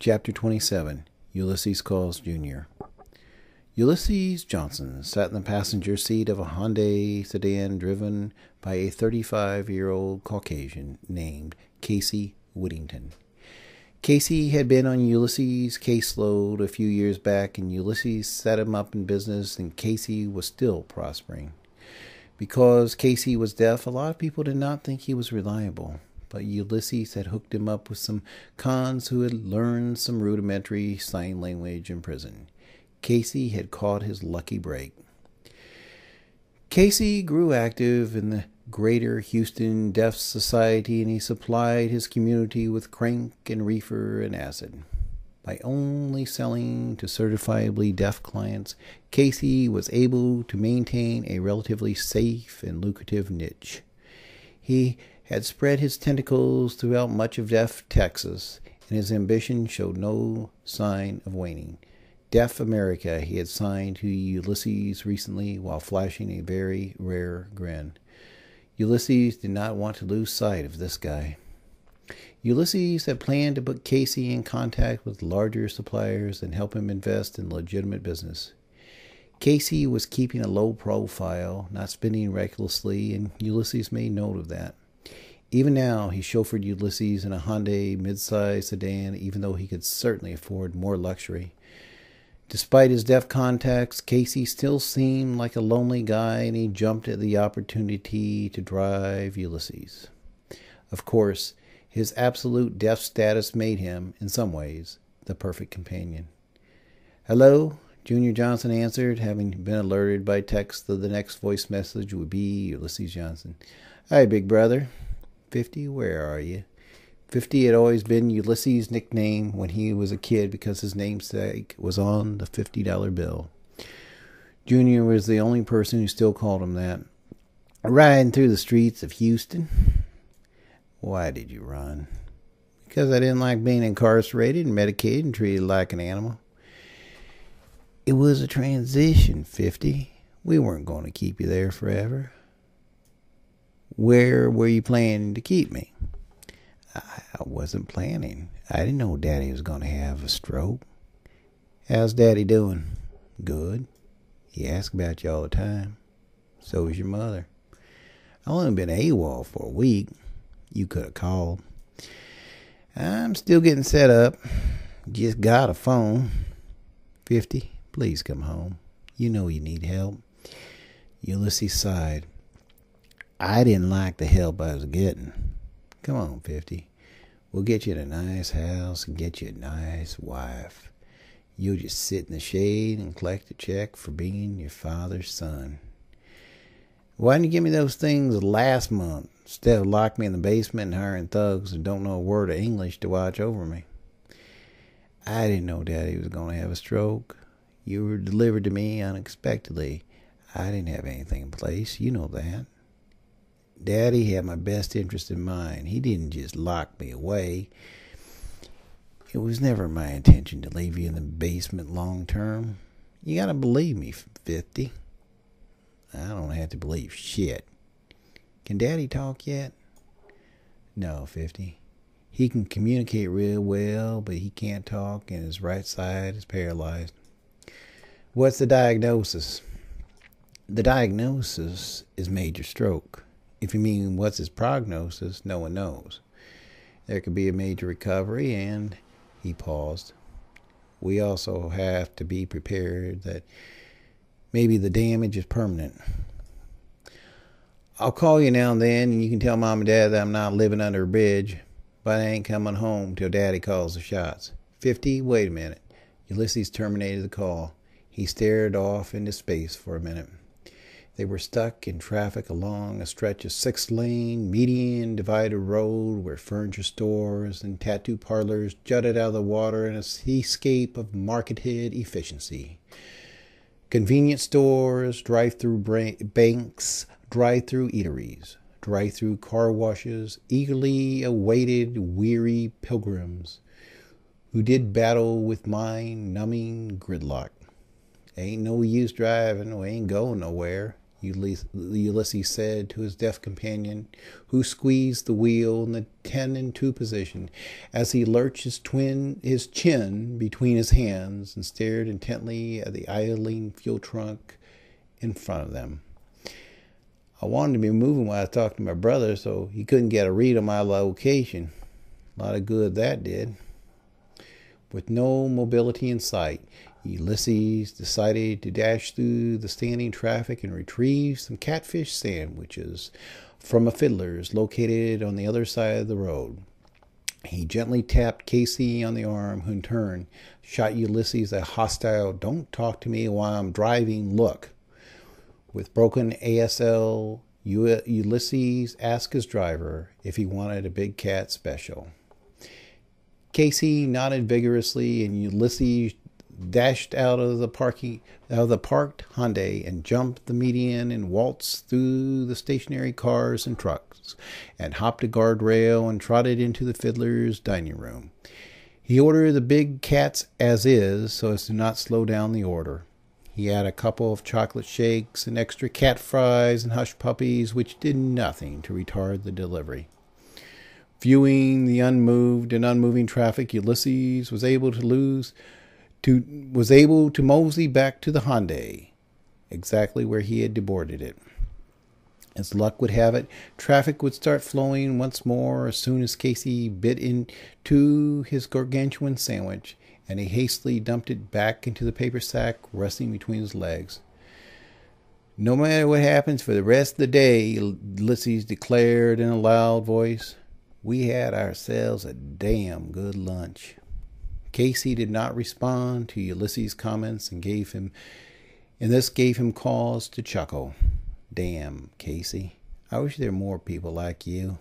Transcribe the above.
Chapter 27, Ulysses Calls Jr. Ulysses Johnson sat in the passenger seat of a Hyundai sedan driven by a 35-year-old Caucasian named Casey Whittington. Casey had been on Ulysses' caseload a few years back, and Ulysses set him up in business, and Casey was still prospering. Because Casey was deaf, a lot of people did not think he was reliable. But Ulysses had hooked him up with some cons who had learned some rudimentary sign language in prison. Casey had caught his lucky break. Casey grew active in the Greater Houston Deaf Society, and he supplied his community with crank and reefer and acid. By only selling to certifiably deaf clients, Casey was able to maintain a relatively safe and lucrative niche. He had spread his tentacles throughout much of deaf Texas, and his ambition showed no sign of waning. Deaf America he had signed to Ulysses recently while flashing a very rare grin. Ulysses did not want to lose sight of this guy. Ulysses had planned to put Casey in contact with larger suppliers and help him invest in legitimate business. Casey was keeping a low profile, not spending recklessly, and Ulysses made note of that. Even now, he chauffeured Ulysses in a Hyundai mid-size sedan, even though he could certainly afford more luxury. Despite his deaf contacts, Casey still seemed like a lonely guy, and he jumped at the opportunity to drive Ulysses. Of course, his absolute deaf status made him, in some ways, the perfect companion. "Hello?" Junior Johnson answered, having been alerted by text that the next voice message would be Ulysses Johnson. "Hi, big brother." 50, where are you? 50 had always been Ulysses' nickname when he was a kid because his namesake was on the $50 bill. Junior was the only person who still called him that. "Riding through the streets of Houston." "Why did you run?" "Because I didn't like being incarcerated and medicated and treated like an animal." "It was a transition, 50. We weren't going to keep you there forever." "Where were you planning to keep me?" "I wasn't planning. I didn't know Daddy was going to have a stroke." "How's Daddy doing?" "Good. He asks about you all the time." "So is your mother." "I've only been AWOL for a week. You could have called." "I'm still getting set up. Just got a phone." 50, please come home. You know you need help." Ulysses sighed. "I didn't like the help I was getting." "Come on, 50. We'll get you in a nice house and get you a nice wife. You'll just sit in the shade and collect a check for being your father's son." "Why didn't you give me those things last month instead of locking me in the basement and hiring thugs who don't know a word of English to watch over me?" "I didn't know Daddy was going to have a stroke. You were delivered to me unexpectedly. I didn't have anything in place. You know that. Daddy had my best interest in mind. He didn't just lock me away. It was never my intention to leave you in the basement long term. You gotta believe me, 50. "I don't have to believe shit. Can Daddy talk yet?" "No, 50. He can communicate real well, but he can't talk, and his right side is paralyzed." "What's the diagnosis?" "The diagnosis is major stroke. If you mean what's his prognosis, no one knows. There could be a major recovery," and he paused. "We also have to be prepared that maybe the damage is permanent. I'll call you now and then, and you can tell Mom and Dad that I'm not living under a bridge, but I ain't coming home till Daddy calls the shots." 50, wait a minute. Ulysses terminated the call. He stared off into space for a minute. They were stuck in traffic along a stretch of 6-lane, median divided road where furniture stores and tattoo parlors jutted out of the water in a seascape of marketed efficiency. Convenience stores, drive-through banks, drive-through eateries, drive-through car washes, eagerly awaited weary pilgrims who did battle with mind-numbing gridlock. "Ain't no use driving, we ain't going nowhere. Ulysses said to his deaf companion, who squeezed the wheel in the 10 and 2 position as he lurched his chin between his hands and stared intently at the idling fuel trunk in front of them. I wanted to be moving while I talked to my brother, so he couldn't get a read on my location. A lot of good that did. With no mobility in sight, Ulysses decided to dash through the standing traffic and retrieve some catfish sandwiches from a fiddler's located on the other side of the road. He gently tapped Casey on the arm, who in turn shot Ulysses a hostile, "Don't talk to me while I'm driving" look. With broken ASL, Ulysses asked his driver if he wanted a Big Cat special. Casey nodded vigorously, and Ulysses dashed out of the parked Hyundai and jumped the median and waltzed through the stationary cars and trucks and hopped a guardrail and trotted into the fiddler's dining room. He ordered the Big Cats as is so as to not slow down the order. He had a couple of chocolate shakes and extra cat fries and hush puppies, which did nothing to retard the delivery. Viewing the unmoved and unmoving traffic, Ulysses was able to mosey back to the Hyundai, exactly where he had deboarded it. As luck would have it, traffic would start flowing once more as soon as Casey bit into his gargantuan sandwich, and he hastily dumped it back into the paper sack resting between his legs. "No matter what happens for the rest of the day," Ulysses declared in a loud voice, "we had ourselves a damn good lunch." Casey did not respond to Ulysses' comments and this gave him cause to chuckle. "Damn, Casey. I wish there were more people like you."